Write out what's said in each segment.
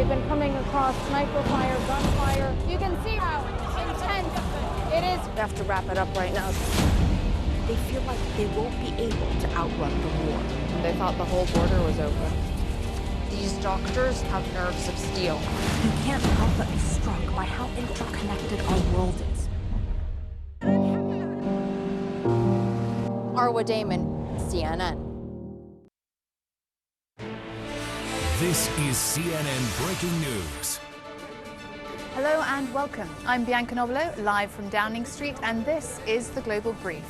They've been coming across sniper fire, gunfire. You can see how intense it is. We have to wrap it up right now. They feel like they won't be able to outrun the war. They thought the whole border was open. These doctors have nerves of steel. You can't help but be struck by how interconnected our world is. Arwa Damon, CNN. This is CNN Breaking News. Hello and welcome. I'm Bianca Nobilo, live from Downing Street, and this is the Global Brief.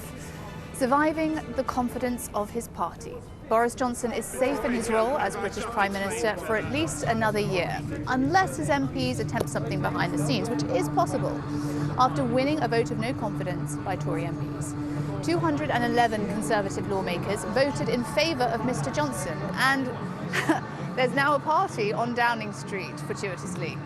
Surviving the confidence of his party. Boris Johnson is safe in his role as British Prime Minister for at least another year, unless his MPs attempt something behind the scenes, which is possible, after winning a vote of no confidence by Tory MPs. 211 Conservative lawmakers voted in favour of Mr Johnson, and there's now a party on Downing Street, fortuitously.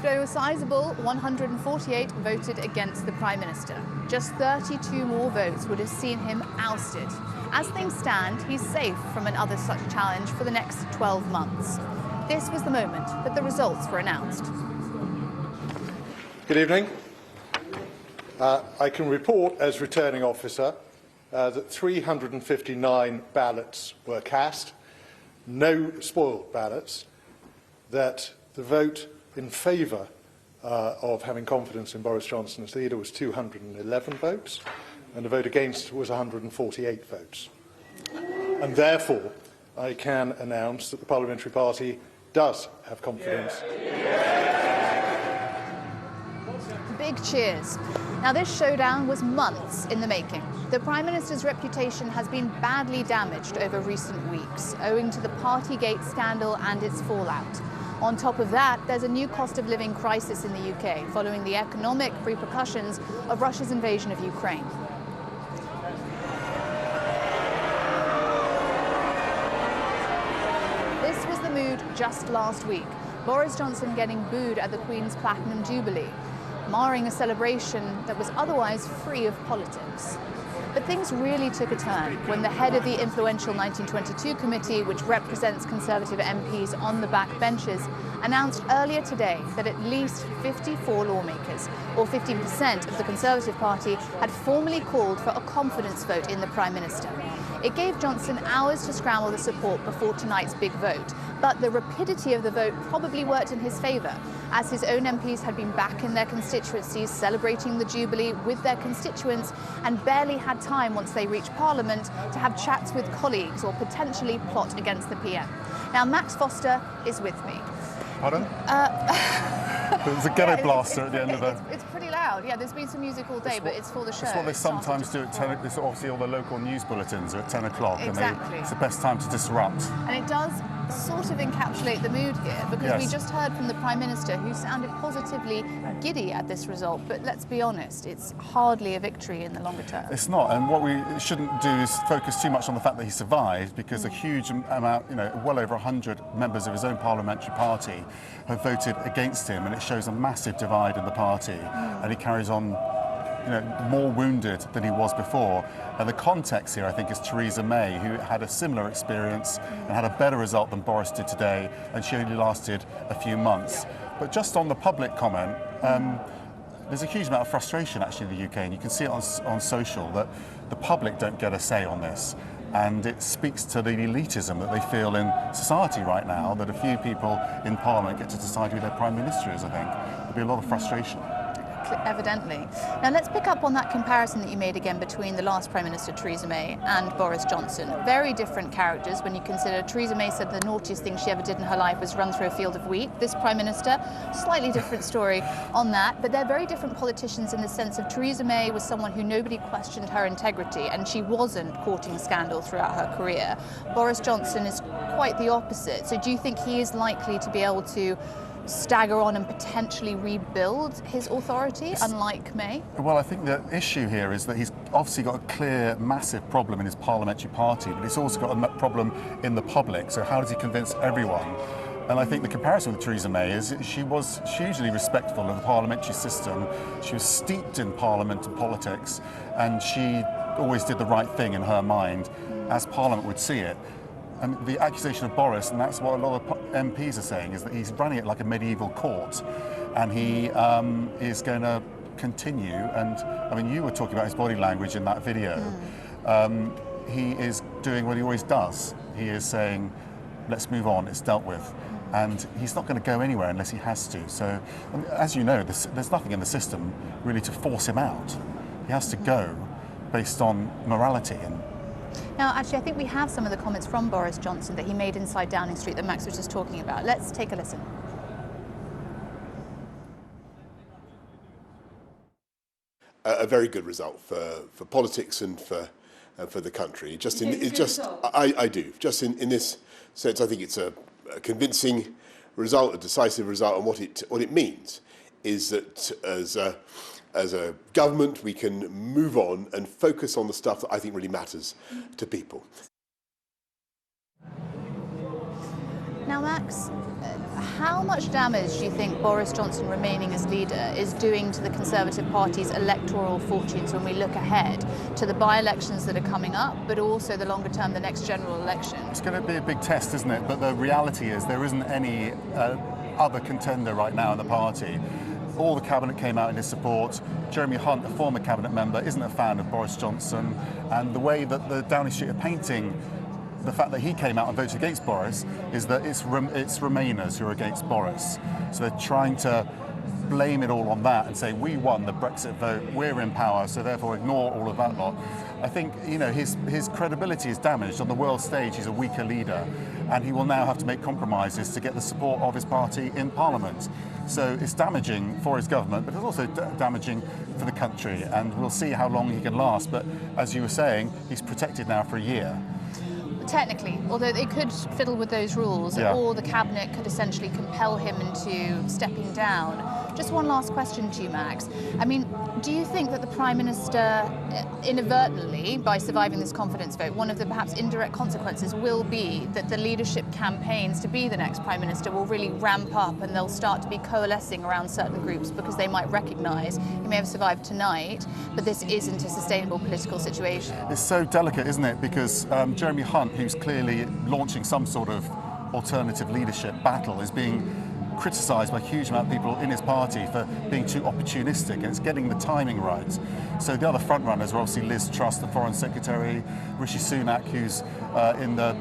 Though a sizable 148 voted against the Prime Minister. Just 32 more votes would have seen him ousted. As things stand, he's safe from another such challenge for the next 12 months. This was the moment that the results were announced. Good evening. I can report as returning officer that 359 ballots were cast, no spoiled ballots, that the vote in favour of having confidence in Boris Johnson as leader was 211 votes, and the vote against was 148 votes. And therefore, I can announce that the Parliamentary Party does have confidence. Big cheers. Now, this showdown was months in the making. The Prime Minister's reputation has been badly damaged over recent weeks, owing to the Partygate scandal and its fallout. On top of that, there's a new cost of living crisis in the UK following the economic repercussions of Russia's invasion of Ukraine. This was the mood just last week. Boris Johnson getting booed at the Queen's Platinum Jubilee, marring a celebration that was otherwise free of politics. But things really took a turn when the head of the influential 1922 committee, which represents Conservative MPs on the back benches, announced earlier today that at least 54 lawmakers, or 15% of the Conservative Party, had formally called for a confidence vote in the Prime Minister. It gave Johnson hours to scramble the support before tonight's big vote, but the rapidity of the vote probably worked in his favour, as his own MPs had been back in their constituencies celebrating the Jubilee with their constituents and barely had time once they reached Parliament to have chats with colleagues or potentially plot against the PM. Now, Max Foster is with me. Pardon? There's a ghetto blaster at the end of the... It's pretty loud. Yeah, there's been some music all day, but it's for the show. It's what they sometimes do at 10. It's obviously all the local news bulletins are at 10 o'clock. Exactly. And it's the best time to disrupt. And it does sort of encapsulate the mood here, because Yes. we just heard from the Prime Minister, who sounded positively giddy at this result. But let's be honest, it's hardly a victory in the longer term. It's not, and what we shouldn't do is focus too much on the fact that he survived, because a huge amount, well over 100 members of his own parliamentary party have voted against him, and it shows a massive divide in the party, and he carries on more wounded than he was before. And the context here, I think, is Theresa May, who had a similar experience and had a better result than Boris did today, and she only lasted a few months. But just on the public comment, there's a huge amount of frustration actually in the UK, and you can see it on social, that the public don't get a say on this. And it speaks to the elitism that they feel in society right now, that a few people in Parliament get to decide who their Prime Minister is, I think. There'll be a lot of frustration. Evidently. Now let's pick up on that comparison that you made again between the last Prime Minister Theresa May and Boris Johnson. Very different characters when you consider Theresa May said the naughtiest thing she ever did in her life was run through a field of wheat. This Prime Minister, slightly different story on that, but they're very different politicians in the sense of Theresa May was someone who nobody questioned her integrity, and she wasn't courting scandal throughout her career. Boris Johnson is quite the opposite. So do you think he is likely to be able to stagger on and potentially rebuild his authority, unlike May? Well, I think the issue here is that he's obviously got a clear, massive problem in his parliamentary party, but he's also got a problem in the public. So how does he convince everyone? And I think the comparison with Theresa May is she was hugely respectful of the parliamentary system. She was steeped in Parliament and politics, and she always did the right thing in her mind, as Parliament would see it. And the accusation of Boris, and that's what a lot of MPs are saying, is that he's running it like a medieval court, and he is going to continue. And I mean, you were talking about his body language in that video. He is doing what he always does. He is saying, let's move on, it's dealt with. And he's not going to go anywhere unless he has to. So, as you know, there's nothing in the system really to force him out. He has to go based on morality. And now, actually, I think we have some of the comments from Boris Johnson that he made inside Downing Street that Max was just talking about. Let's take a listen. A very good result for politics and for the country. I do. Just in this sense, I think it's a convincing result, a decisive result, and what it means is that as a government we can move on and focus on the stuff that I think really matters to people. Now, Max, how much damage do you think Boris Johnson remaining as leader is doing to the Conservative Party's electoral fortunes when we look ahead to the by-elections that are coming up, but also the longer term, the next general election? It's going to be a big test, isn't it? But the reality is there isn't any other contender right now in the party. All the cabinet came out in his support. Jeremy Hunt, a former cabinet member, isn't a fan of Boris Johnson, and the way that the Downing Street are painting the fact that he came out and voted against Boris is that it's Remainers who are against Boris. So they're trying to blame it all on that and say, we won the Brexit vote, we're in power, so therefore ignore all of that lot. I think, you know, his credibility is damaged. On the world stage, he's a weaker leader, and he will now have to make compromises to get the support of his party in Parliament. So it's damaging for his government, but it's also damaging for the country, and we'll see how long he can last. But as you were saying, he's protected now for a year. Technically, although they could fiddle with those rules, or the cabinet could essentially compel him into stepping down. Just one last question to you, Max. I mean, do you think that the Prime Minister, inadvertently, by surviving this confidence vote, one of the perhaps indirect consequences will be that the leadership campaigns to be the next Prime Minister will really ramp up, and they'll start to be coalescing around certain groups because they might recognise he may have survived tonight, but this isn't a sustainable political situation? It's so delicate, isn't it? Because Jeremy Hunt, who's clearly launching some sort of alternative leadership battle, is being criticised by a huge amount of people in his party for being too opportunistic, and it's getting the timing right. So the other front runners are obviously Liz Truss, the Foreign Secretary, Rishi Sunak, who's in the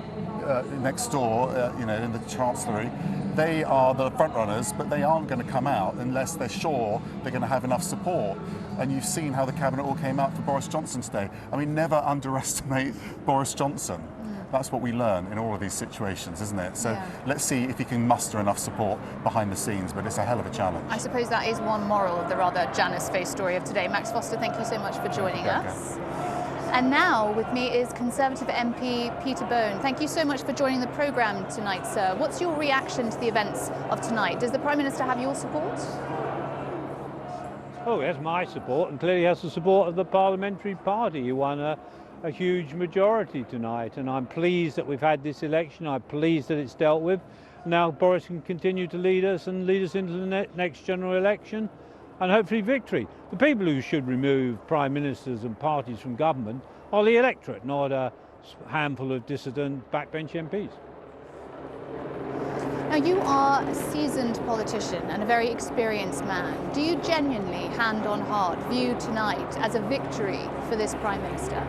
next door, in the Chancellery. They are the front runners, but they aren't going to come out unless they're sure they're going to have enough support. And you've seen how the cabinet all came out for Boris Johnson today. I mean, never underestimate Boris Johnson. That's what we learn in all of these situations, isn't it? So let's see if he can muster enough support behind the scenes, but it's a hell of a challenge. I suppose that is one moral of the rather Janus-faced story of today. Max Foster, thank you so much for joining us. And now with me is Conservative MP Peter Bone. Thank you so much for joining the programme tonight, sir. What's your reaction to the events of tonight? Does the Prime Minister have your support? Oh, he has my support, and clearly has the support of the Parliamentary Party, who won a huge majority tonight, and I'm pleased that we've had this election. I'm pleased that it's dealt with. Now Boris can continue to lead us into the next general election, and hopefully victory. The people who should remove prime ministers and parties from government are the electorate, not a handful of dissident backbench MPs. Now, you are a seasoned politician and a very experienced man. Do you genuinely, hand on heart, view tonight as a victory for this Prime Minister?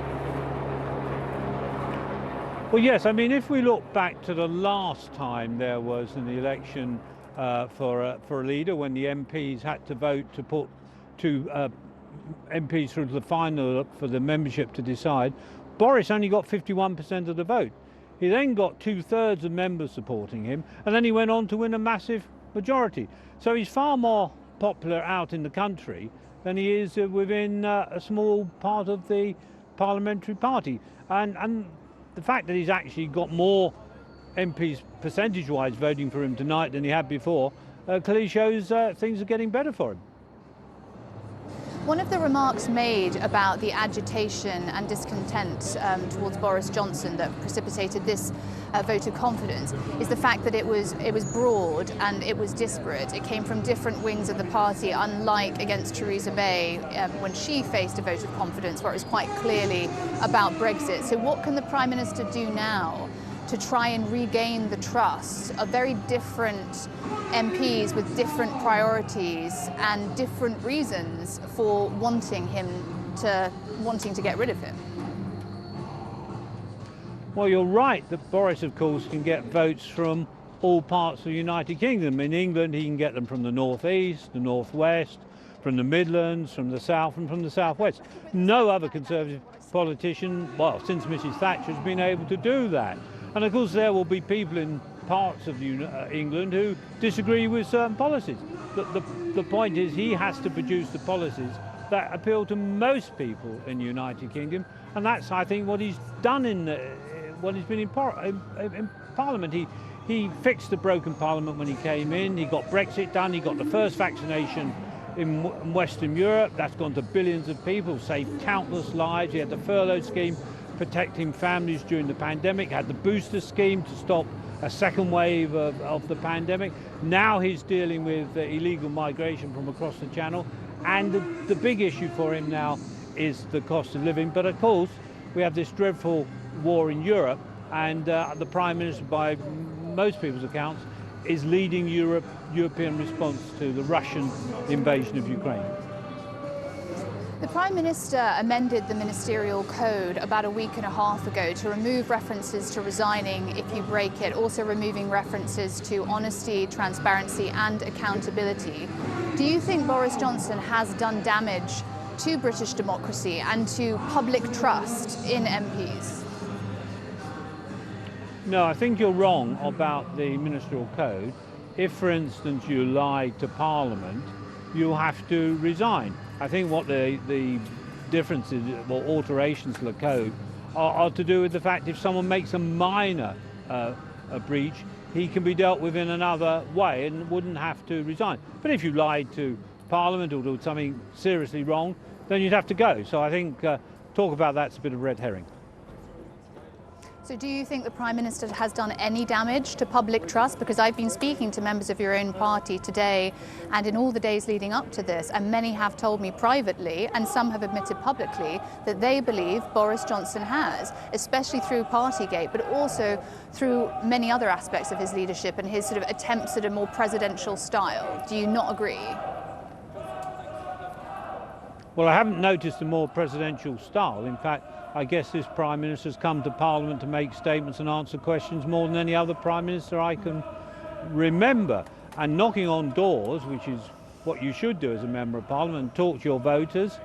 Well, yes. I mean, if we look back to the last time there was an election for a leader, when the MPs had to vote to put two MPs through to the final for the membership to decide, Boris only got 51% of the vote. He then got 2/3 of members supporting him, and then he went on to win a massive majority. So he's far more popular out in the country than he is within a small part of the Parliamentary Party. And the fact that he's actually got more MPs percentage-wise voting for him tonight than he had before clearly shows things are getting better for him. One of the remarks made about the agitation and discontent towards Boris Johnson that precipitated this vote of confidence is the fact that it was broad and it was disparate. It came from different wings of the party, unlike against Theresa May when she faced a vote of confidence where it was quite clearly about Brexit. So what can the Prime Minister do now to try and regain the trust of very different MPs with different priorities and different reasons for wanting to get rid of him? Well, you're right that Boris, of course, can get votes from all parts of the United Kingdom. In England, he can get them from the northeast, the northwest, from the Midlands, from the south and from the southwest. No other Conservative politician, well, since Mrs Thatcher, has been able to do that. And of course there will be people in parts of England who disagree with certain policies. The point is he has to produce the policies that appeal to most people in the United Kingdom, and that's, I think, what he's done when he's been in Parliament. He fixed the broken Parliament when he came in. He got Brexit done. He got the first vaccination in Western Europe. That's gone to billions of people, saved countless lives. He had the furlough scheme protecting families during the pandemic, had the booster scheme to stop a second wave of the pandemic. Now he's dealing with illegal migration from across the Channel, and the big issue for him now is the cost of living. But of course we have this dreadful war in Europe, and the Prime Minister, by most people's accounts, is leading European response to the Russian invasion of Ukraine. The Prime Minister amended the ministerial code about a week and a half ago to remove references to resigning if you break it, also removing references to honesty, transparency and accountability. Do you think Boris Johnson has done damage to British democracy and to public trust in MPs? No, I think you're wrong about the ministerial code. If, for instance, you lied to Parliament, you'll have to resign. I think what the differences or alterations to the code are to do with the fact if someone makes a minor a breach, he can be dealt with in another way and wouldn't have to resign. But if you lied to Parliament or did something seriously wrong, then you'd have to go. So I think talk about that's a bit of red herring. So do you think the Prime Minister has done any damage to public trust? Because I've been speaking to members of your own party today and in all the days leading up to this, and many have told me privately, and some have admitted publicly, that they believe Boris Johnson has, especially through Partygate, but also through many other aspects of his leadership and his sort of attempts at a more presidential style. Do you not agree? Well, I haven't noticed a more presidential style. In fact, I guess this Prime Minister has come to Parliament to make statements and answer questions more than any other Prime Minister I can remember. And knocking on doors, which is what you should do as a Member of Parliament, and talk to your voters.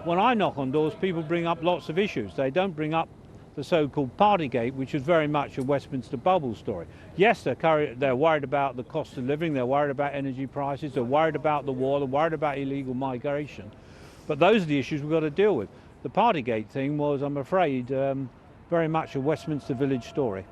When I knock on doors, people bring up lots of issues. They don't bring up the so-called Partygate, which is very much a Westminster bubble story. Yes, they're worried about the cost of living, they're worried about energy prices, they're worried about the war, they're worried about illegal migration. But those are the issues we've got to deal with. The Partygate thing was, I'm afraid, very much a Westminster Village story.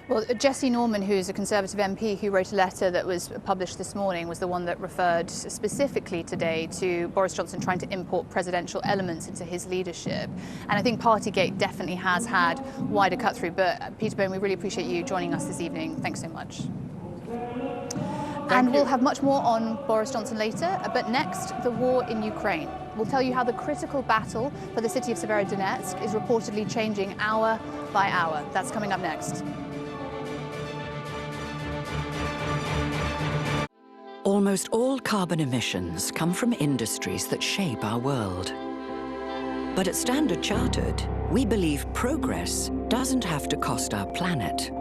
Well, Jessie Norman, who's a Conservative MP who wrote a letter that was published this morning, was the one that referred specifically today to Boris Johnson trying to import presidential elements into his leadership. And I think Partygate definitely has had wider cut through. But Peter Bone, we really appreciate you joining us this evening. Thanks so much. And we'll have much more on Boris Johnson later, but next, the war in Ukraine. We'll tell you how the critical battle for the city of Severodonetsk is reportedly changing hour by hour. That's coming up next. Almost all carbon emissions come from industries that shape our world. But at Standard Chartered, we believe progress doesn't have to cost our planet.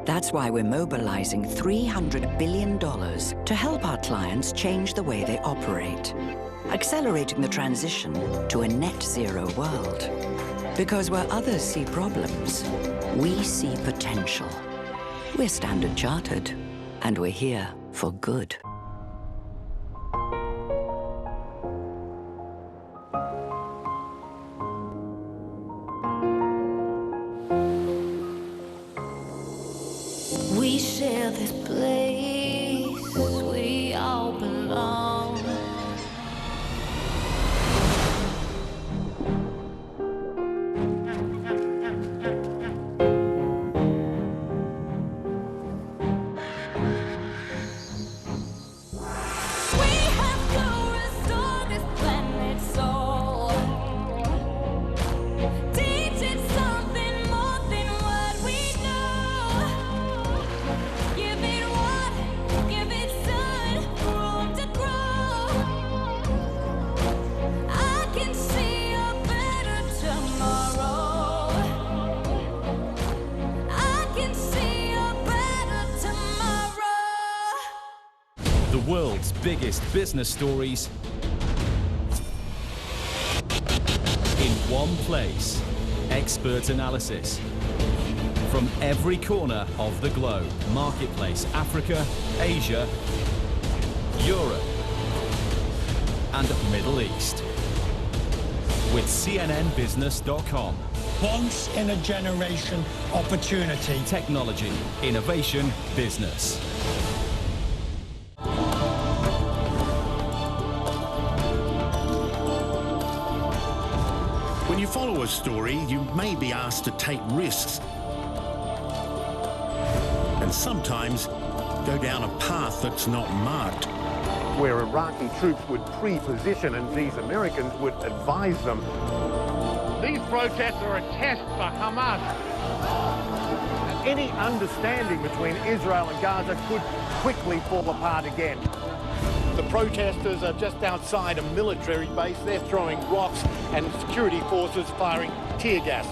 That's why we're mobilizing $300 billion to help our clients change the way they operate, accelerating the transition to a net zero world. Because where others see problems, we see potential. We're Standard Chartered, and we're here for good. We share this place, we all belong. We have to restore this planet's soul. Teach it something more than what The world's biggest business stories in one place. Expert analysis from every corner of the globe. Marketplace, Africa, Asia, Europe, and Middle East. With CNNBusiness.com. Once in a generation opportunity. Technology, innovation, business. When you follow a story, you may be asked to take risks. And sometimes go down a path that's not marked. Where Iraqi troops would pre-position and these Americans would advise them. These protests are a test for Hamas. And any understanding between Israel and Gaza could quickly fall apart again. The protesters are just outside a military base. They're throwing rocks and security forces firing tear gas.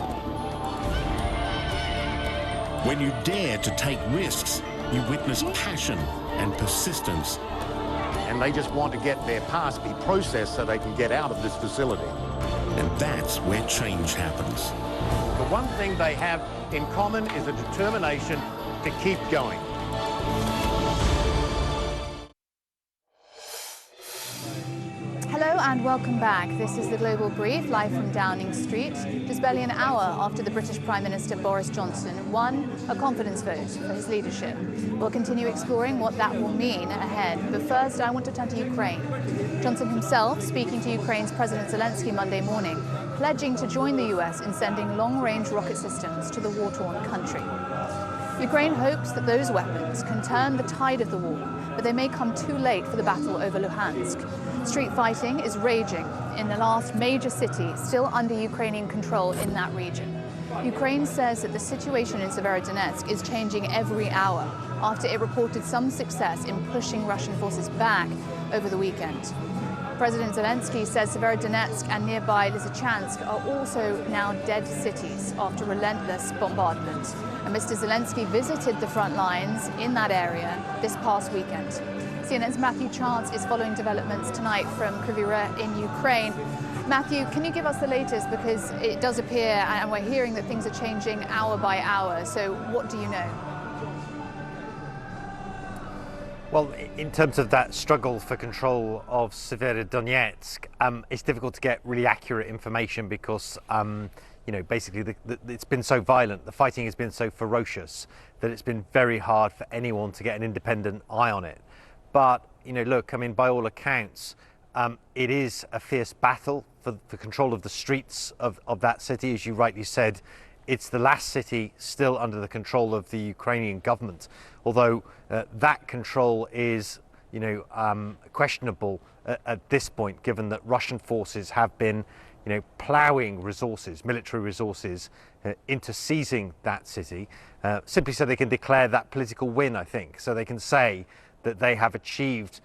When you dare to take risks, you witness passion and persistence. And they just want to get their past be processed so they can get out of this facility. And that's where change happens. The one thing they have in common is a determination to keep going. Hello and welcome back. This is the Global Brief, live from Downing Street. Just barely an hour after the British Prime Minister Boris Johnson won a confidence vote for his leadership. We'll continue exploring what that will mean ahead. But first, I want to turn to Ukraine. Johnson himself speaking to Ukraine's President Zelensky Monday morning, pledging to join the US in sending long-range rocket systems to the war-torn country. Ukraine hopes that those weapons can turn the tide of the war, but they may come too late for the battle over Luhansk. Street fighting is raging in the last major city still under Ukrainian control in that region. Ukraine says that the situation in Severodonetsk is changing every hour after it reported some success in pushing Russian forces back over the weekend. President Zelensky says Severodonetsk and nearby Lysychansk are also now dead cities after relentless bombardment. And Mr. Zelensky visited the front lines in that area this past weekend. CNN's Matthew Chance is following developments tonight from Kryvyi Rih in Ukraine. Matthew, can you give us the latest? Because it does appear, and we're hearing that things are changing hour by hour. So what do you know? Well, in terms of that struggle for control of Severodonetsk, it's difficult to get really accurate information because, you know, basically it's been so violent, the fighting has been so ferocious that it's been very hard for anyone to get an independent eye on it. But, you know, look, I mean, by all accounts, it is a fierce battle for control of the streets of that city. As you rightly said, it's the last city still under the control of the Ukrainian government, although that control is, you know, questionable at this point, given that Russian forces have been, you know, ploughing resources, military resources, into seizing that city, simply so they can declare that political win, I think, so they can say that they have achieved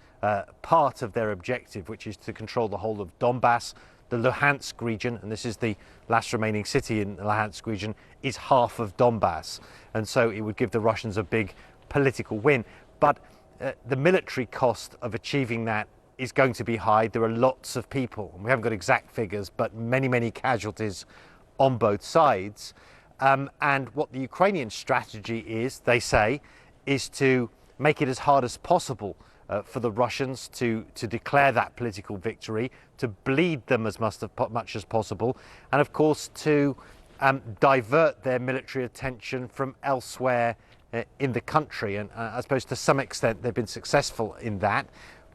part of their objective, which is to control the whole of Donbass. The Luhansk region, and this is the last remaining city in the Luhansk region, is half of Donbass. And so it would give the Russians a big political win. But the military cost of achieving that is going to be high. There are lots of people, and we haven't got exact figures, but many, many casualties on both sides. And what the Ukrainian strategy is, they say, is to make it as hard as possible for the Russians to declare that political victory, to bleed them as much as possible, and of course to divert their military attention from elsewhere in the country. And I suppose to some extent they've been successful in that,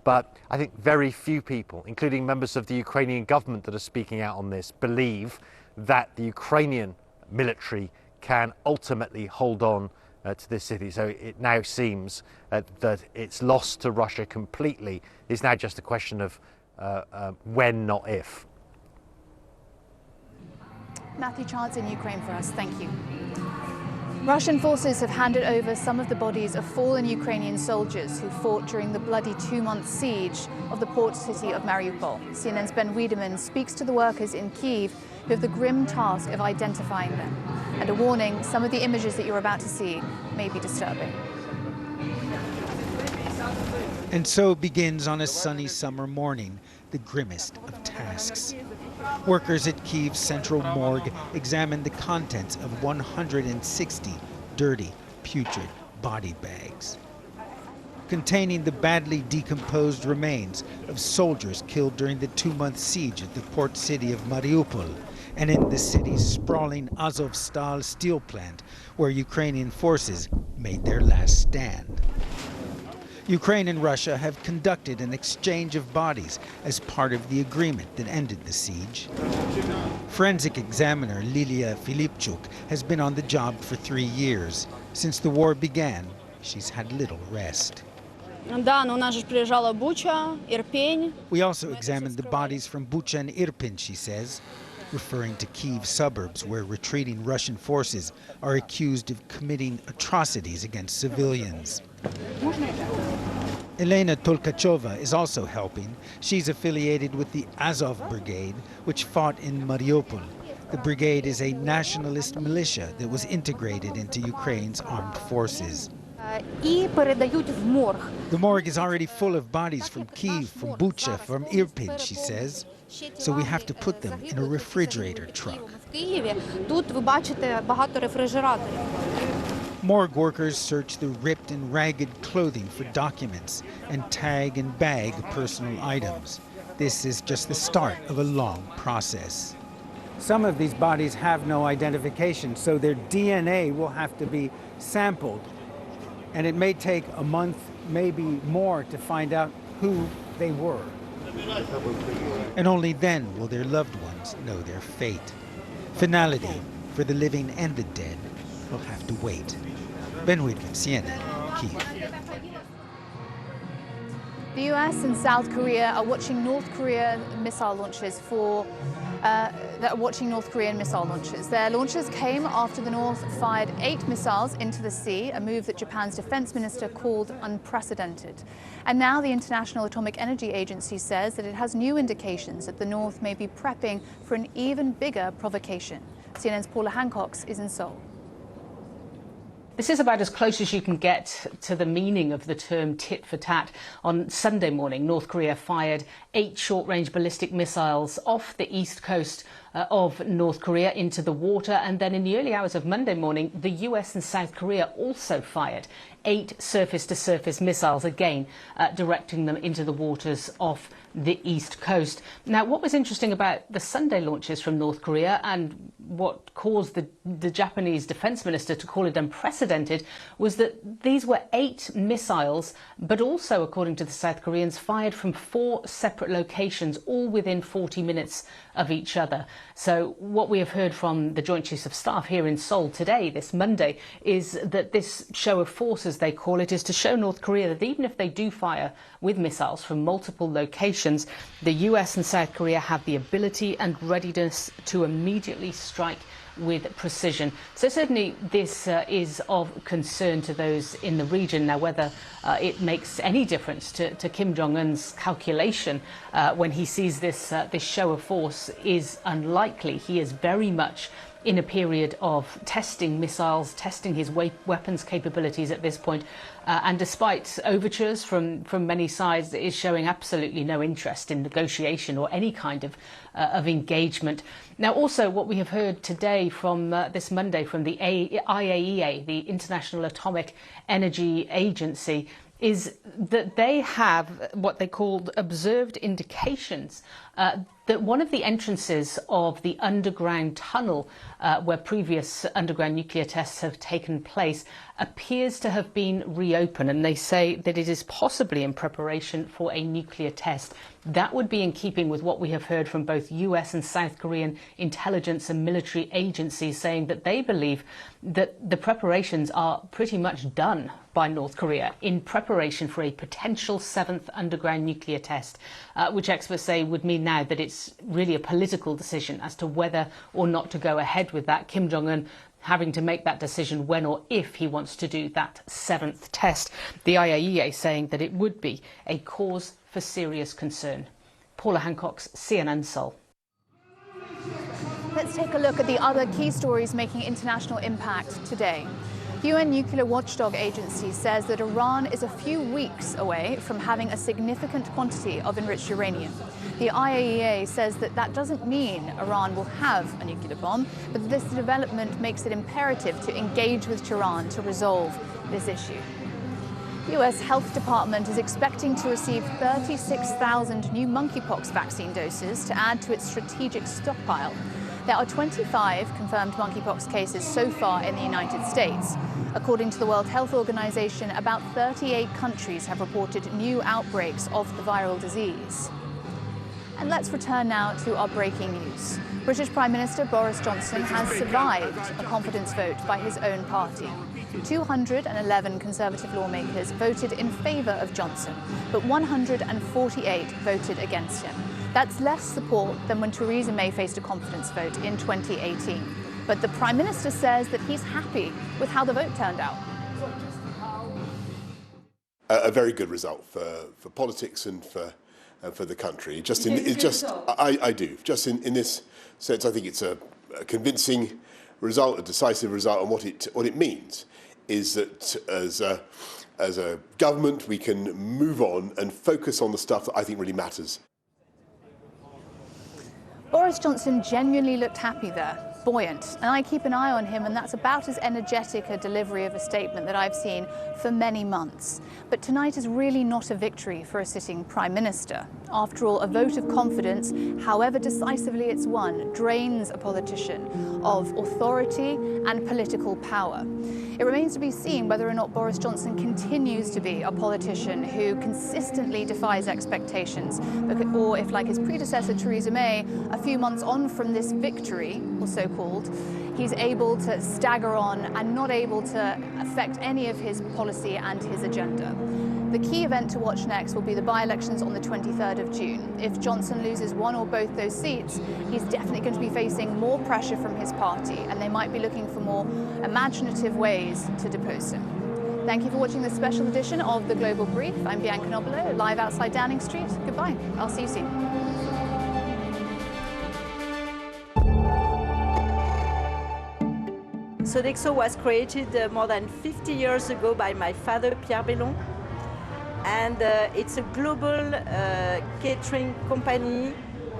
but I think very few people, including members of the Ukrainian government that are speaking out on this, believe that the Ukrainian military can ultimately hold on to this city. So it now seems that it's lost to Russia completely. It's now just a question of when, not if. Matthew Chance in Ukraine for us. Thank you. Russian forces have handed over some of the bodies of fallen Ukrainian soldiers who fought during the bloody 2-month siege of the port city of Mariupol. CNN's Ben Wiedemann speaks to the workers in Kyiv who have the grim task of identifying them. And a warning, some of the images that you're about to see may be disturbing. And so begins on a sunny summer morning the grimmest of tasks. Workers at Kyiv's central morgue examine the contents of 160 dirty, putrid body bags, containing the badly decomposed remains of soldiers killed during the 2-month siege of the port city of Mariupol and in the city's sprawling Azovstal steel plant, where Ukrainian forces made their last stand. Ukraine and Russia have conducted an exchange of bodies as part of the agreement that ended the siege. Forensic examiner Lilia Filipchuk has been on the job for 3 years. Since the war began, she's had little rest. We also examined the bodies from Bucha and Irpin, she says, referring to Kyiv suburbs where retreating Russian forces are accused of committing atrocities against civilians. Elena Tolkachova is also helping. She's affiliated with the Azov Brigade, which fought in Mariupol. The brigade is a nationalist militia that was integrated into Ukraine's armed forces. The morgue is already full of bodies from Kyiv, from Bucha, from Irpin, she says. So we have to put them in a refrigerator truck. Morgue workers search the ripped and ragged clothing for documents and tag and bag personal items. This is just the start of a long process. Some of these bodies have no identification, so their DNA will have to be sampled. And it may take a month, maybe more, to find out who they were. And only then will their loved ones know their fate. Finality for the living and the dead will have to wait. Ben Whitkin, CNN, Kyiv. The US and South Korea are watching North Korea missile launches Their launches came after the North fired 8 missiles into the sea, a move that Japan's defense minister called unprecedented. And now the International Atomic Energy Agency says that it has new indications that the North may be prepping for an even bigger provocation. CNN's Paula Hancock is in Seoul. This is about as close as you can get to the meaning of the term tit for tat. On Sunday morning, North Korea fired 8 short-range ballistic missiles off the east coast of North Korea into the water. And then in the early hours of Monday morning, the US and South Korea also fired 8 surface-to-surface missiles, again directing them into the waters off the east coast. Now, what was interesting about the Sunday launches from North Korea and what caused the Japanese defense minister to call it unprecedented was that these were 8 missiles, but also, according to the South Koreans, fired from 4 separate locations, all within 40 minutes of each other. So what we have heard from the Joint Chiefs of Staff here in Seoul today, this Monday, is that this show of force, as they call it, is to show North Korea that even if they do fire with missiles from multiple locations, the US and South Korea have the ability and readiness to immediately strike with precision. So certainly this is of concern to those in the region. Now, whether it makes any difference to Kim Jong-un's calculation when he sees this show of force is unlikely. He is very much in a period of testing missiles, testing his weapons capabilities at this point. And despite overtures from many sides, is showing absolutely no interest in negotiation or any kind of engagement. Now, also what we have heard today from this Monday from the IAEA, the International Atomic Energy Agency, is that they have what they called observed indications that one of the entrances of the underground tunnel where previous underground nuclear tests have taken place appears to have been reopened, and they say that it is possibly in preparation for a nuclear test. That would be in keeping with what we have heard from both US and South Korean intelligence and military agencies, saying that they believe that the preparations are pretty much done by North Korea in preparation for a potential 7th underground nuclear test, which experts say would mean now that it's really a political decision as to whether or not to go ahead with that. Kim Jong-un having to make that decision when or if he wants to do that 7th test. The IAEA saying that it would be a cause for serious concern. Paula Hancock, CNN Seoul. Let's take a look at the other key stories making international impact today. UN Nuclear Watchdog Agency says that Iran is a few weeks away from having a significant quantity of enriched uranium. The IAEA says that that doesn't mean Iran will have a nuclear bomb, but this development makes it imperative to engage with Tehran to resolve this issue. The US Health Department is expecting to receive 36,000 new monkeypox vaccine doses to add to its strategic stockpile. There are 25 confirmed monkeypox cases so far in the United States. According to the World Health Organization, about 38 countries have reported new outbreaks of the viral disease. And let's return now to our breaking news. British Prime Minister Boris Johnson has survived a confidence vote by his own party. 211 Conservative lawmakers voted in favour of Johnson, but 148 voted against him. That's less support than when Theresa May faced a confidence vote in 2018. But the Prime Minister says that he's happy with how the vote turned out. A very good result for politics and for the country. I do. Just in this sense, I think it's a convincing result, a decisive result, and what it means is that as a government we can move on and focus on the stuff that I think really matters. Boris Johnson genuinely looked happy there, buoyant, and I keep an eye on him, and that's about as energetic a delivery of a statement that I've seen for many months. But tonight is really not a victory for a sitting Prime Minister. After all, a vote of confidence, however decisively it's won, drains a politician of authority and political power. It remains to be seen whether or not Boris Johnson continues to be a politician who consistently defies expectations, or if, like his predecessor Theresa May, a few months on from this victory, or so-called, he's able to stagger on and not able to affect any of his policy and his agenda. The key event to watch next will be the by-elections on the 23rd of June. If Johnson loses one or both those seats, he's definitely going to be facing more pressure from his party, and they might be looking for more imaginative ways to depose him. Thank you for watching this special edition of The Global Brief. I'm Bianca Nobilo, live outside Downing Street. Goodbye. I'll see you soon. Sodexo was created more than 50 years ago by my father, Pierre Bellon. And it's a global catering company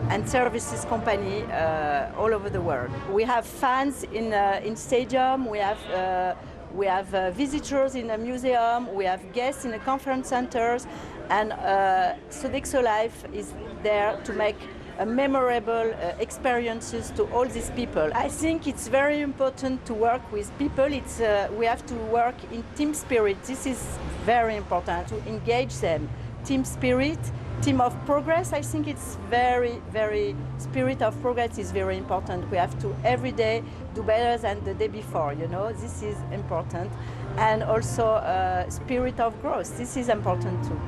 and services company all over the world. We have fans in stadium, we have visitors in a museum, we have guests in the conference centers, and Sodexo Life is there to make memorable experiences to all these people. I think it's very important to work with people. We have to work in team spirit. This is very important to engage them. Team spirit, team of progress. I think it's very spirit of progress is very important. We have to every day do better than the day before. You know, this is important, and also spirit of growth. This is important too.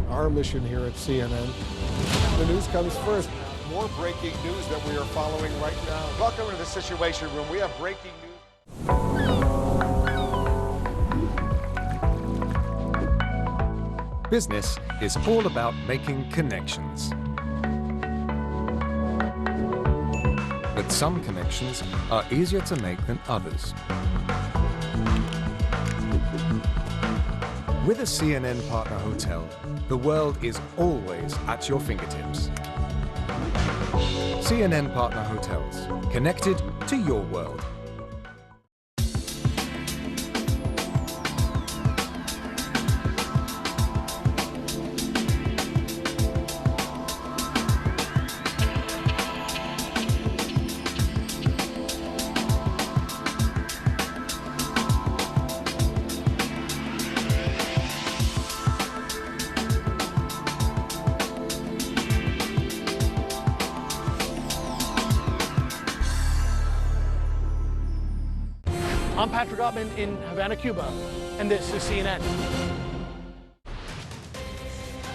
Our mission here at CNN. The news comes first. More breaking news that we are following right now. Welcome to the Situation Room. We have breaking news. Business is all about making connections. But some connections are easier to make than others. With a CNN partner hotel, the world is always at your fingertips. CNN Partner Hotels, connected to your world. I'm Patrick Ottman in Havana, Cuba, and this is CNN.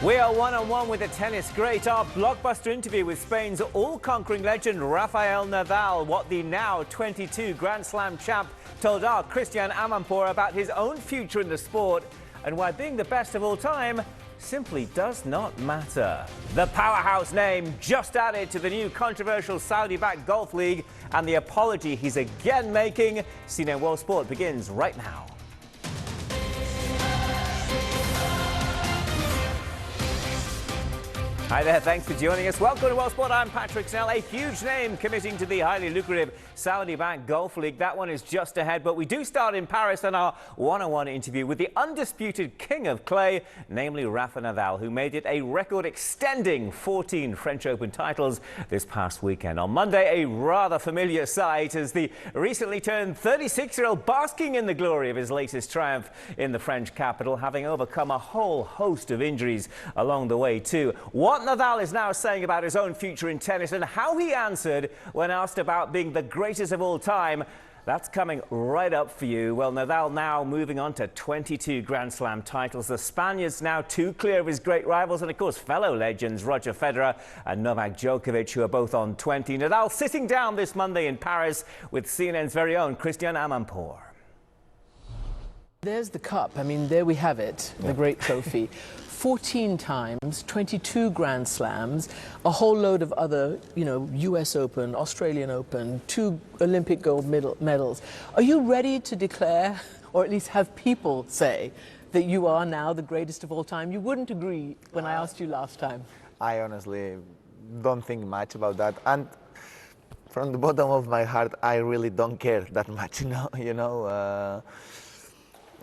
We are one-on-one with the tennis great. Our blockbuster interview with Spain's all-conquering legend Rafael Nadal. What the now 22 Grand Slam champ told our Christian Amanpour about his own future in the sport and why being the best of all time simply does not matter. The powerhouse name just added to the new controversial Saudi-backed golf league and the apology he's again making. CNN World Sport begins right now. Hi there, thanks for joining us. Welcome to World Sport. I'm Patrick Snell. A huge name committing to the highly lucrative Saudi-backed Golf League. That one is just ahead, but we do start in Paris on our one-on-one interview with the undisputed king of clay, namely Rafa Nadal, who made it a record-extending 14 French Open titles this past weekend. On Monday, a rather familiar sight as the recently turned 36-year-old basking in the glory of his latest triumph in the French capital, having overcome a whole host of injuries along the way too. What Nadal is now saying about his own future in tennis and how he answered when asked about being the greatest of all time, that's coming right up for you. Well, Nadal now moving on to 22 Grand Slam titles. The Spaniard's now too clear of his great rivals and, of course, fellow legends Roger Federer and Novak Djokovic, who are both on 20. Nadal sitting down this Monday in Paris with CNN's very own Christian Amanpour. There's the cup. I mean, there we have it, the great trophy. 14 times, 22 Grand Slams, a whole load of other, US Open, Australian Open, 2 Olympic gold medals. Are you ready to declare, or at least have people say, that you are now the greatest of all time? You wouldn't agree when I asked you last time. I honestly don't think much about that. And from the bottom of my heart, I really don't care that much,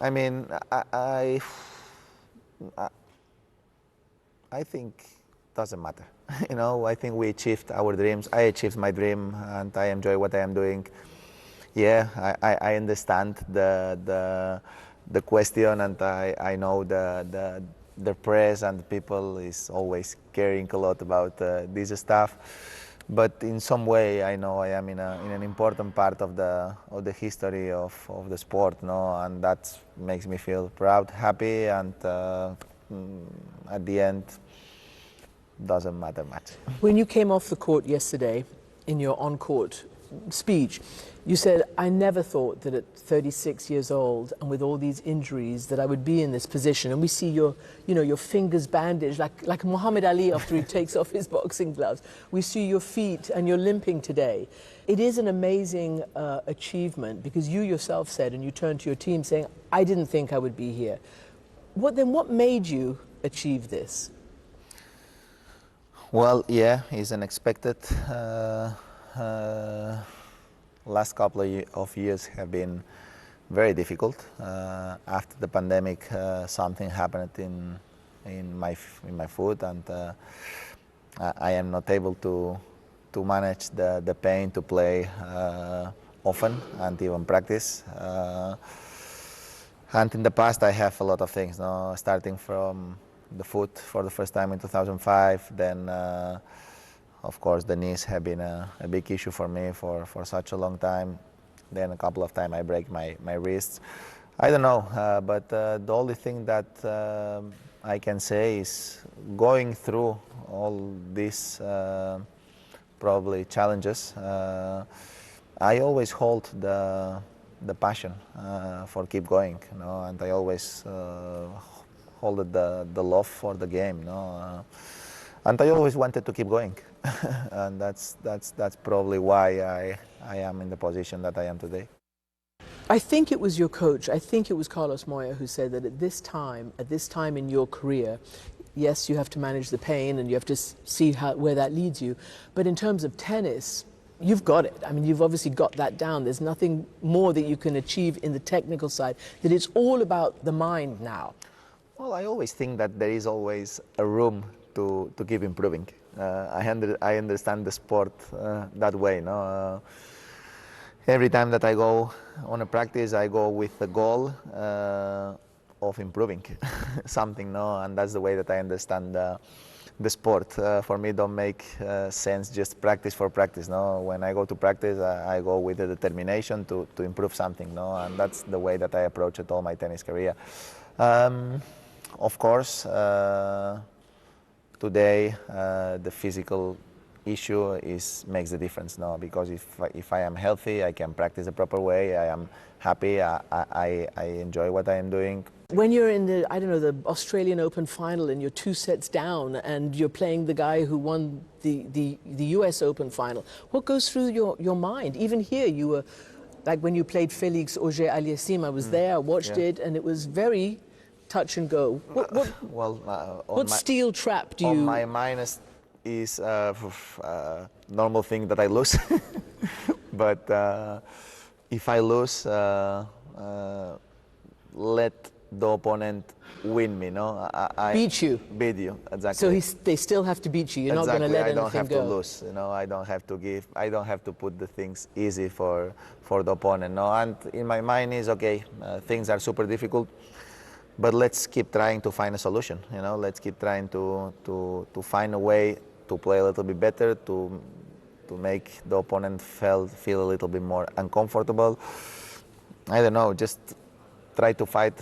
I mean, I think it doesn't matter. I think we achieved our dreams. I achieved my dream, and I enjoy what I am doing. Yeah, I understand the question, and I know the press and people is always caring a lot about this stuff. But in some way, I know I am in an important part of the history of the sport, and that makes me feel proud, happy, and at the end, doesn't matter much. When you came off the court yesterday, in your on-court speech, you said, I never thought that at 36 years old and with all these injuries that I would be in this position. And we see your fingers bandaged like Muhammad Ali after he takes off his boxing gloves. We see your feet and you're limping today. It is an amazing achievement because you yourself said, and you turned to your team saying, I didn't think I would be here. What made you achieve this? Well, yeah, it's unexpected. Last couple of years have been very difficult. After the pandemic, something happened in my foot, and I am not able to manage the pain to play often and even practice. And in the past, I have a lot of things. Starting from the foot for the first time in 2005, then. Of course, the knees have been a big issue for me for such a long time. Then a couple of times I break my wrists. I don't know, but the only thing that I can say is going through all these probably challenges, I always hold the passion for keep going, and I always hold the love for the game, and I always wanted to keep going. And that's probably why I am in the position that I am today. I think it was your coach, I think it was Carlos Moya who said that at this time in your career, yes, you have to manage the pain and you have to see where that leads you. But in terms of tennis, you've got it. I mean, you've obviously got that down. There's nothing more that you can achieve in the technical side, that it's all about the mind now. Well, I always think that there is always a room to keep improving. I understand the sport that way. Every time that I go on a practice, I go with the goal of improving something, and that's the way that I understand the sport. For me, don't make sense just practice for practice. No, when I go to practice, I go with the determination to improve something. No, and that's the way that I approach it all my tennis career. Of course, today the physical issue makes the difference. No, because if I am healthy, I can practice the proper way. I am happy. I enjoy what I am doing. When you're in the, I don't know, the Australian Open final and you're 2 sets down and you're playing the guy who won the US Open final, what goes through your mind? Even here, you were, like when you played Felix Auger-Aliassime, I was there, I watched it, and it was very touch and go. What steel trap do you... On my mind is normal thing that I lose. But if I lose, let the opponent win me, no? Beat you. Beat you, exactly. So they still have to beat you. You're exactly. not going to let anything go. I don't have to lose, you know. I don't have to give. I don't have to put the things easy for the opponent, no. And in my mind is okay. Things are super difficult, but let's keep trying to find a solution. You know, let's keep trying to find a way to play a little bit better, to make the opponent feel a little bit more uncomfortable. I don't know, just try to fight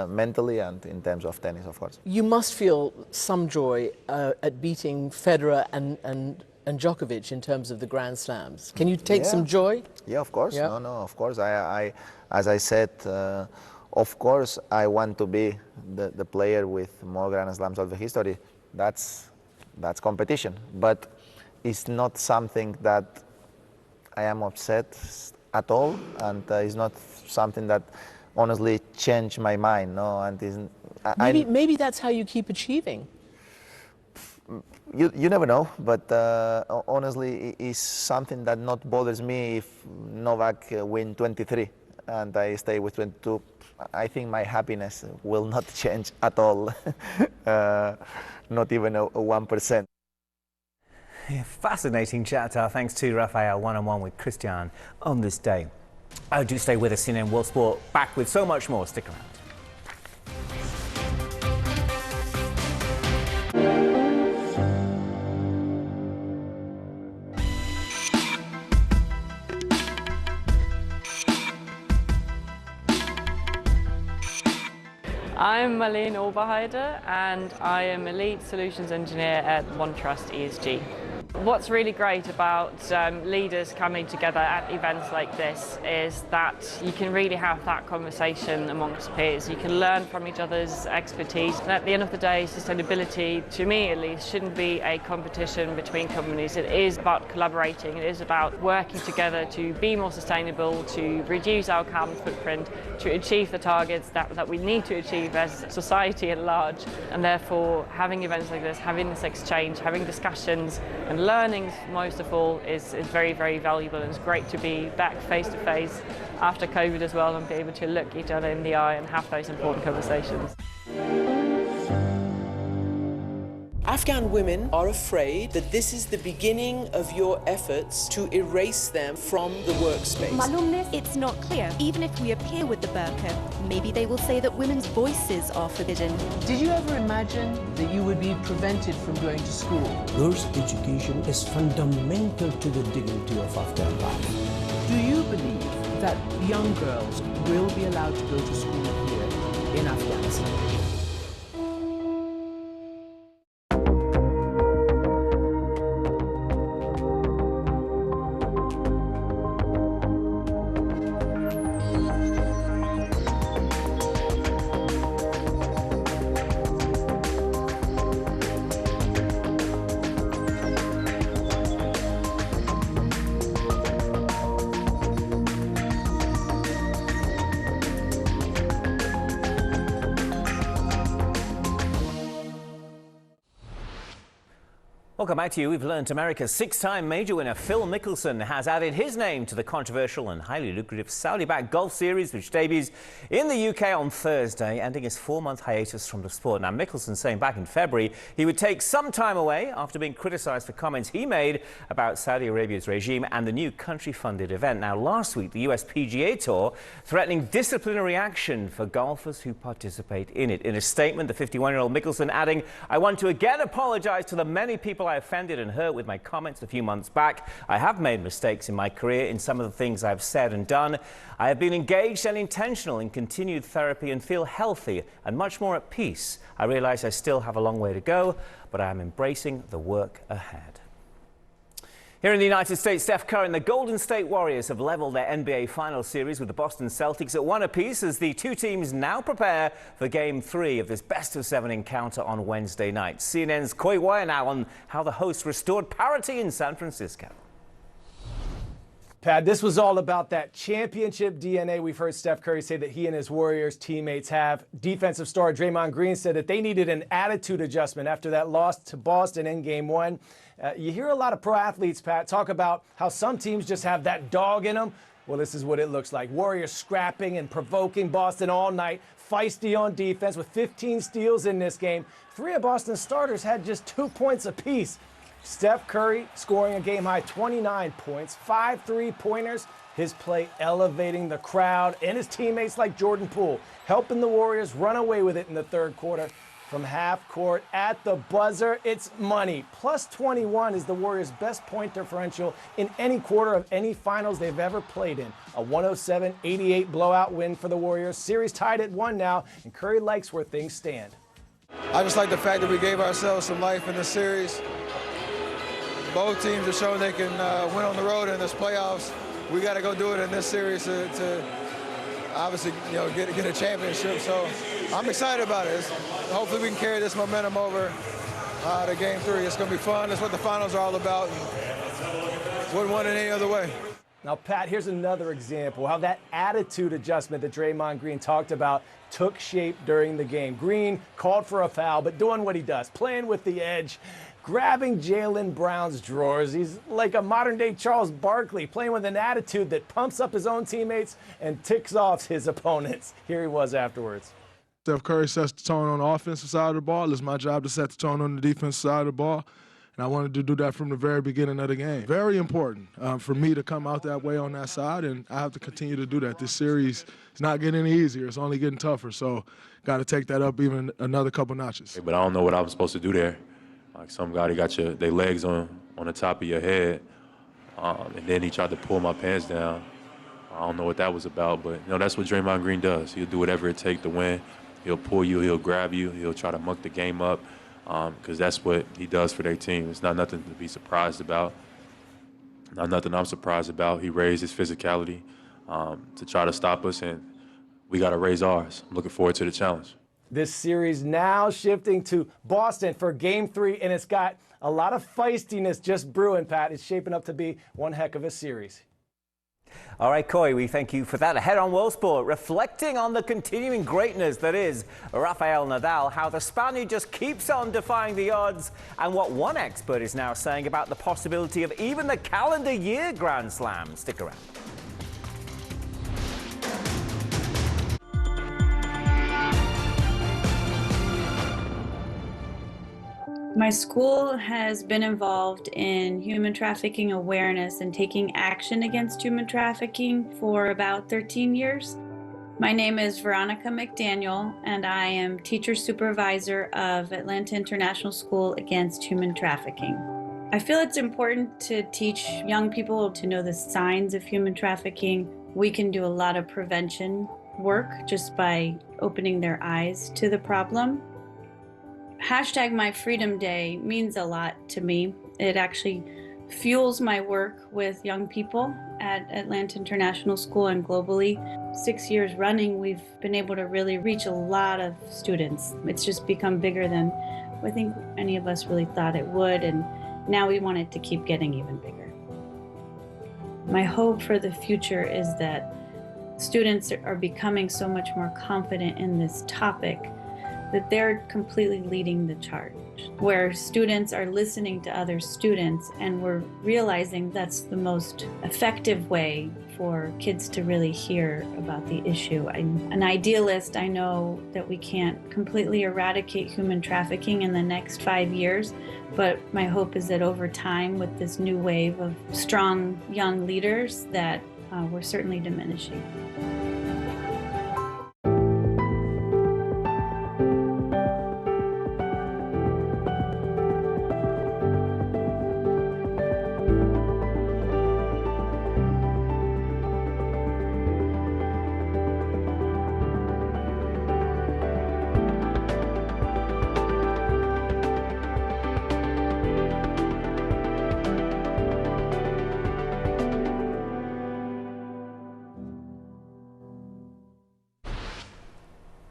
mentally and in terms of tennis, of course. You must feel some joy at beating Federer and Djokovic in terms of the Grand Slams. Can you take some joy? Yeah, of course. Yeah. No, of course. I as I said, of course, I want to be the player with more Grand Slams of the history. That's competition, but it's not something that I am upset at all, and it's not something that honestly changed my mind. No, and maybe that's how you keep achieving. You never know, but honestly, it's something that not bothers me if Novak win 23 and I stay with 22. I think my happiness will not change at all, not even a 1%. Fascinating chat. Thanks to Rafael, one-on-one with Christian on this day. Oh, do stay with us. CNN World Sport back with so much more. Stick around. I'm Marlene Oberheider and I am a lead solutions engineer at OneTrust ESG. What's really great about leaders coming together at events like this is that you can really have that conversation amongst peers. You can learn from each other's expertise. And at the end of the day, sustainability, to me at least, shouldn't be a competition between companies. It is about collaborating. It is about working together to be more sustainable, to reduce our carbon footprint, to achieve the targets that we need to achieve as society at large. And therefore, having events like this, having this exchange, having discussions, and learning most of all is very, very valuable, and it's great to be back face to face after COVID as well and be able to look each other in the eye and have those important conversations. Afghan women are afraid that this is the beginning of your efforts to erase them from the workspace. Malumnis, it's not clear. Even if we appear with the burqa, maybe they will say that women's voices are forbidden. Did you ever imagine that you would be prevented from going to school? Girls' education is fundamental to the dignity of Afghan life. Do you believe that young girls will be allowed to go to school here in Afghanistan? Welcome back to you. We've learned America's 6-time major winner Phil Mickelson has added his name to the controversial and highly lucrative Saudi-backed golf series, which debuts in the UK on Thursday, ending his 4-month hiatus from the sport. Now, Mickelson saying back in February he would take some time away after being criticised for comments he made about Saudi Arabia's regime and the new country-funded event. Now, last week, the US PGA Tour threatening disciplinary action for golfers who participate in it. In a statement, the 51-year-old Mickelson adding, "I want to again apologise to the many people I offended and hurt with my comments a few months back. I have made mistakes in my career in some of the things I've said and done. I have been engaged and intentional in continued therapy and feel healthy and much more at peace. I realise I still have a long way to go, but I am embracing the work ahead." Here in the United States, Steph Curry and the Golden State Warriors have leveled their NBA Finals series with the Boston Celtics at 1 apiece as the two teams now prepare for Game 3 of this best-of-7 encounter on Wednesday night. CNN's Coy Wire now on how the hosts restored parity in San Francisco. Pat, this was all about that championship DNA we've heard Steph Curry say that he and his Warriors teammates have. Defensive star Draymond Green said that they needed an attitude adjustment after that loss to Boston in Game 1. You hear a lot of pro athletes, Pat, talk about how some teams just have that dog in them. Well, this is what it looks like. Warriors scrapping and provoking Boston all night, feisty on defense with 15 steals in this game. 3 of Boston's starters had just 2 points apiece. Steph Curry scoring a game-high 29 points, 5 3-pointers, his play elevating the crowd and his teammates like Jordan Poole, helping the Warriors run away with it in the third quarter. From half court at the buzzer, it's money. Plus 21 is the Warriors' best point differential in any quarter of any finals they've ever played in. A 107-88 blowout win for the Warriors. Series tied at 1 now, and Curry likes where things stand. I just like the fact that we gave ourselves some life in this series. Both teams have shown they can win on the road in this playoffs. We got to go do it in this series to obviously, get a championship. So I'm excited about it. Hopefully we can carry this momentum over to Game 3. It's going to be fun. That's what the finals are all about. Wouldn't want it any other way. Now, Pat, here's another example how that attitude adjustment that Draymond Green talked about took shape during the game. Green called for a foul, but doing what he does, playing with the edge, grabbing Jaylen Brown's drawers. He's like a modern-day Charles Barkley, playing with an attitude that pumps up his own teammates and ticks off his opponents. Here he was afterwards. Steph Curry sets the tone on the offensive side of the ball. It's my job to set the tone on the defensive side of the ball. And I wanted to do that from the very beginning of the game. Very important for me to come out that way on that side, and I have to continue to do that. This series is not getting any easier. It's only getting tougher. So got to take that up even another couple notches. But I don't know what I'm supposed to do there. Like some guy, they got their legs on the top of your head, and then he tried to pull my pants down. I don't know what that was about, but that's what Draymond Green does. He'll do whatever it takes to win. He'll pull you, he'll grab you, he'll try to muck the game up, because that's what he does for their team. It's not nothing to be surprised about. Not nothing I'm surprised about. He raised his physicality to try to stop us, and we got to raise ours. I'm looking forward to the challenge. This series now shifting to Boston for Game 3, and it's got a lot of feistiness just brewing, Pat. It's shaping up to be one heck of a series. All right, Coy, we thank you for that. Ahead on World Sport, reflecting on the continuing greatness that is Rafael Nadal, how the Spaniard just keeps on defying the odds, and what one expert is now saying about the possibility of even the calendar year Grand Slam. Stick around. My school has been involved in human trafficking awareness and taking action against human trafficking for about 13 years. My name is Veronica McDaniel, and I am teacher supervisor of Atlanta International School Against Human Trafficking. I feel it's important to teach young people to know the signs of human trafficking. We can do a lot of prevention work just by opening their eyes to the problem. Hashtag My Freedom Day means a lot to me. It actually fuels my work with young people at Atlanta International School and globally. 6 years running, we've been able to really reach a lot of students. It's just become bigger than I think any of us really thought it would, and now we want it to keep getting even bigger. My hope for the future is that students are becoming so much more confident in this topic that they're completely leading the charge, where students are listening to other students, and we're realizing that's the most effective way for kids to really hear about the issue. I'm an idealist. I know that we can't completely eradicate human trafficking in the next 5 years, but my hope is that over time, with this new wave of strong young leaders, that we're certainly diminishing.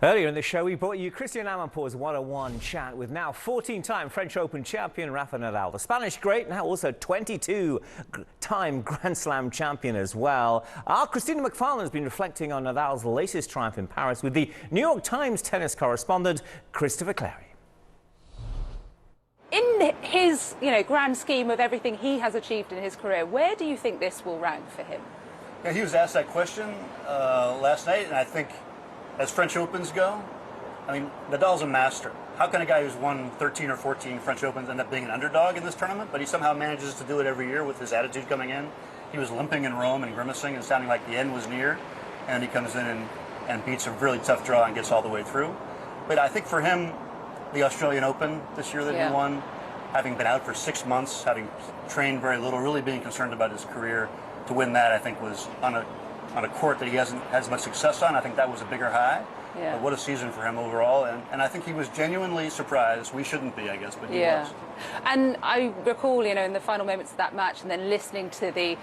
Earlier in the show, we brought you Christian Amanpour's one-on-one chat with now 14-time French Open champion Rafa Nadal. The Spanish great, now also 22-time Grand Slam champion as well. Our Christina McFarlane has been reflecting on Nadal's latest triumph in Paris with the New York Times tennis correspondent Christopher Clary. In his, grand scheme of everything he has achieved in his career, where do you think this will rank for him? Yeah, he was asked that question last night, and I think as French Opens go, I mean, Nadal's a master. How can a guy who's won 13 or 14 French Opens end up being an underdog in this tournament? But he somehow manages to do it every year with his attitude coming in. He was limping in Rome and grimacing and sounding like the end was near, and he comes in and beats a really tough draw and gets all the way through. But I think for him, the Australian Open this year that he won, having been out for 6 months, having trained very little, really being concerned about his career, to win that I think was on a court that he hasn't had as much success on. I think that was a bigger high. Yeah. But what a season for him overall. And I think he was genuinely surprised. We shouldn't be, I guess, but he was. And I recall, in the final moments of that match and then listening to the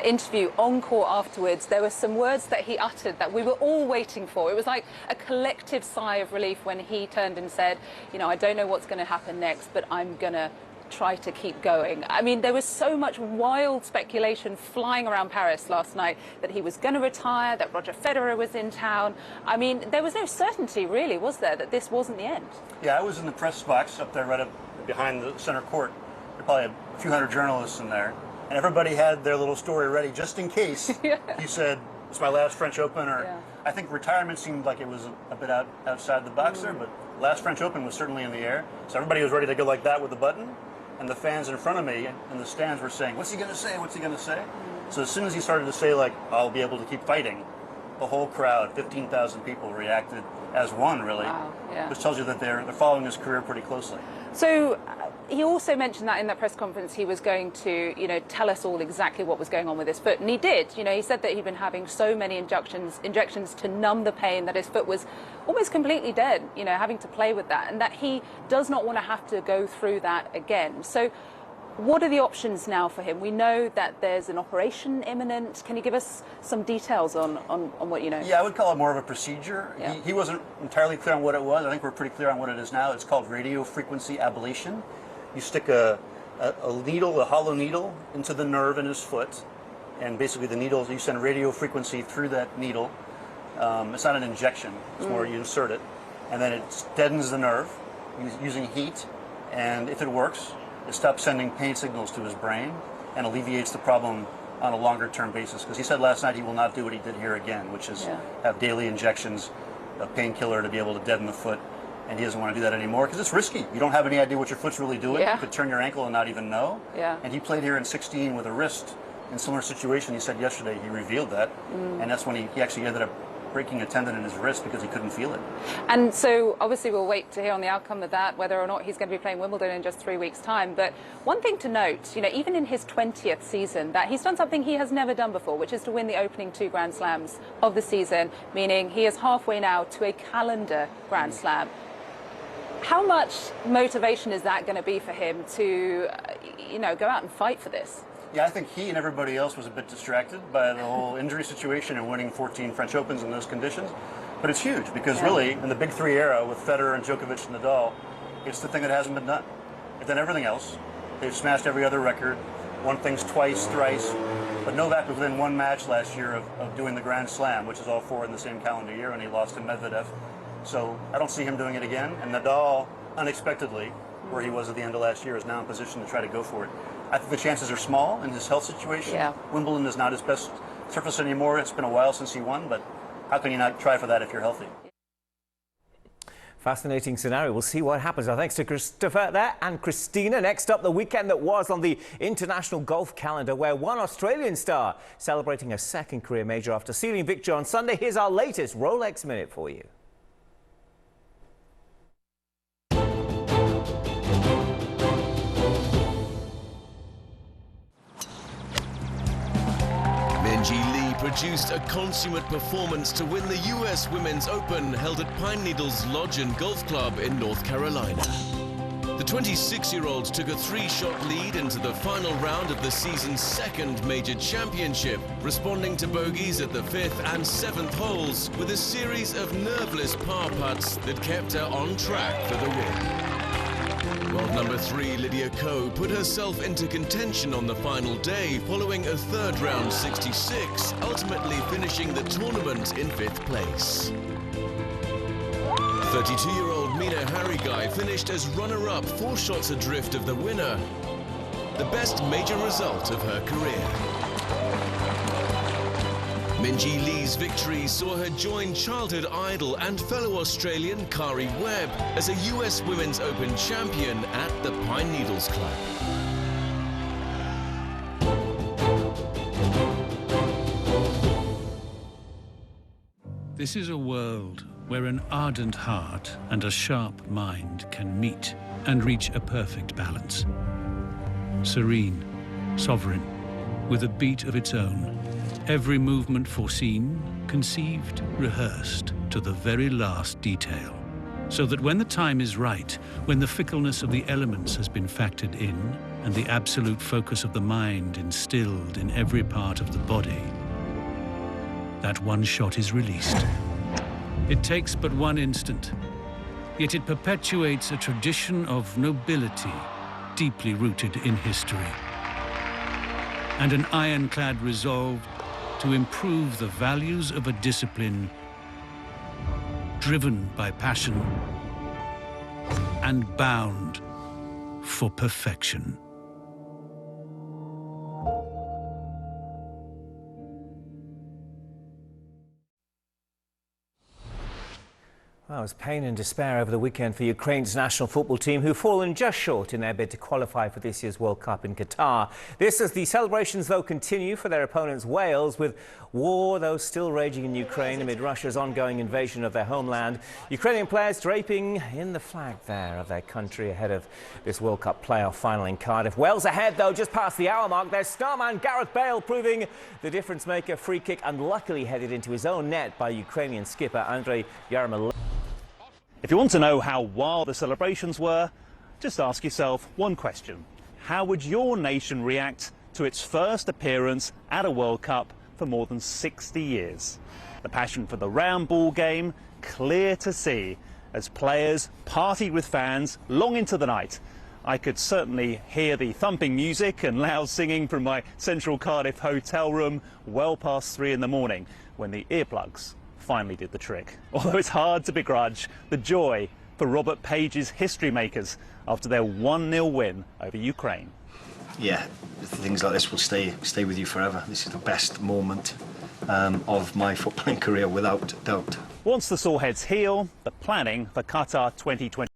interview on court afterwards, there were some words that he uttered that we were all waiting for. It was like a collective sigh of relief when he turned and said, I don't know what's going to happen next, but I'm going to try to keep going. I mean, there was so much wild speculation flying around Paris last night that he was going to retire, that Roger Federer was in town. I mean, there was no certainty, really, was there, that this wasn't the end? Yeah, I was in the press box up there right up behind the center court. There were probably a few hundred journalists in there, and everybody had their little story ready just in case he said, it's my last French Open, or I think retirement seemed like it was a bit outside the box there, but last French Open was certainly in the air. So everybody was ready to go like that with the button. And the fans in front of me in the stands were saying, what's he going to say? What's he going to say? So as soon as he started to say, I'll be able to keep fighting, the whole crowd, 15,000 people, reacted as one, really. Wow, which tells you that they're following his career pretty closely. So he also mentioned that in that press conference he was going to, tell us all exactly what was going on with his foot. And he did. He said that he'd been having so many injections to numb the pain that his foot was almost completely dead, having to play with that. And that he does not want to have to go through that again. So what are the options now for him? We know that there's an operation imminent. Can you give us some details on what you know? Yeah, I would call it more of a procedure. Yeah. He wasn't entirely clear on what it was. I think we're pretty clear on what it is now. It's called radio frequency ablation. You stick a needle, a hollow needle, into the nerve in his foot, and basically the needle, you send radio frequency through that needle. It's not an injection, it's more you insert it, and then it deadens the nerve using heat, and if it works, it stops sending pain signals to his brain and alleviates the problem on a longer term basis. Because he said last night he will not do what he did here again, which is have daily injections of painkiller to be able to deaden the foot. And he doesn't want to do that anymore because it's risky. You don't have any idea what your foot's really doing. You could turn your ankle and not even know. And he played here in 16 with a wrist in a similar situation. He said yesterday he revealed that. And that's when he actually ended up breaking a tendon in his wrist because he couldn't feel it. And so obviously we'll wait to hear on the outcome of that, whether or not he's going to be playing Wimbledon in just 3 weeks' time. But one thing to note, even in his 20th season, that he's done something he has never done before, which is to win the opening 2 Grand Slams of the season, meaning he is halfway now to a calendar Grand Slam. How much motivation is that going to be for him to, go out and fight for this? Yeah, I think he and everybody else was a bit distracted by the whole injury situation and winning 14 French Opens in those conditions. But it's huge because really, in the Big Three era with Federer and Djokovic and Nadal, it's the thing that hasn't been done. They've done everything else. They've smashed every other record, won things twice, thrice. But Novak was within one match last year of doing the Grand Slam, which is all 4 in the same calendar year, and he lost to Medvedev. So I don't see him doing it again. And Nadal, unexpectedly, where he was at the end of last year, is now in position to try to go for it. I think the chances are small in his health situation. Yeah. Wimbledon is not his best surface anymore. It's been a while since he won, but how can you not try for that if you're healthy? Fascinating scenario. We'll see what happens. Our thanks to Christopher there and Christina. Next up, the weekend that was on the international golf calendar, where one Australian star celebrating a second career major after sealing victory on Sunday. Here's our latest Rolex Minute for you. Minjee Lee produced a consummate performance to win the US Women's Open held at Pine Needles Lodge and Golf Club in North Carolina. The 26-year-old took a 3-shot lead into the final round of the season's second major championship, responding to bogeys at the 5th and 7th holes with a series of nerveless par putts that kept her on track for the win. World number 3 Lydia Ko put herself into contention on the final day following a third round 66, ultimately finishing the tournament in 5th place. 32-year-old Mina Harigai finished as runner-up 4 shots adrift of the winner, the best major result of her career. Minjee Lee's victory saw her join childhood idol and fellow Australian Kari Webb as a US Women's Open champion at the Pine Needles Club. This is a world where an ardent heart and a sharp mind can meet and reach a perfect balance. Serene, sovereign, with a beat of its own. Every movement foreseen, conceived, rehearsed to the very last detail. So that when the time is right, when the fickleness of the elements has been factored in and the absolute focus of the mind instilled in every part of the body, that one shot is released. It takes but one instant, yet it perpetuates a tradition of nobility deeply rooted in history, and an ironclad resolve to improve the values of a discipline driven by passion and bound for perfection. Well, it was pain and despair over the weekend for Ukraine's national football team, who've fallen just short in their bid to qualify for this year's World Cup in Qatar. This as the celebrations, though, continue for their opponents Wales, with war, though, still raging in Ukraine amid Russia's ongoing invasion of their homeland. Ukrainian players draping in the flag there of their country ahead of this World Cup playoff final in Cardiff. Wales ahead, though, just past the hour mark. Their starman Gareth Bale proving the difference maker. Free kick unluckily headed into his own net by Ukrainian skipper Andrei Yarmolenko. If you want to know how wild the celebrations were, just ask yourself one question. How would your nation react to its first appearance at a World Cup for more than 60 years? The passion for the round ball game clear to see as players partied with fans long into the night. I could certainly hear the thumping music and loud singing from my central Cardiff hotel room well past 3 in the morning when the earplugs finally did the trick. Although it's hard to begrudge the joy for Robert Page's history makers after their 1-0 win over Ukraine. Yeah, things like this will stay with you forever. This is the best moment of my footballing career, without doubt. Once the sore heads heal, the planning for Qatar 2020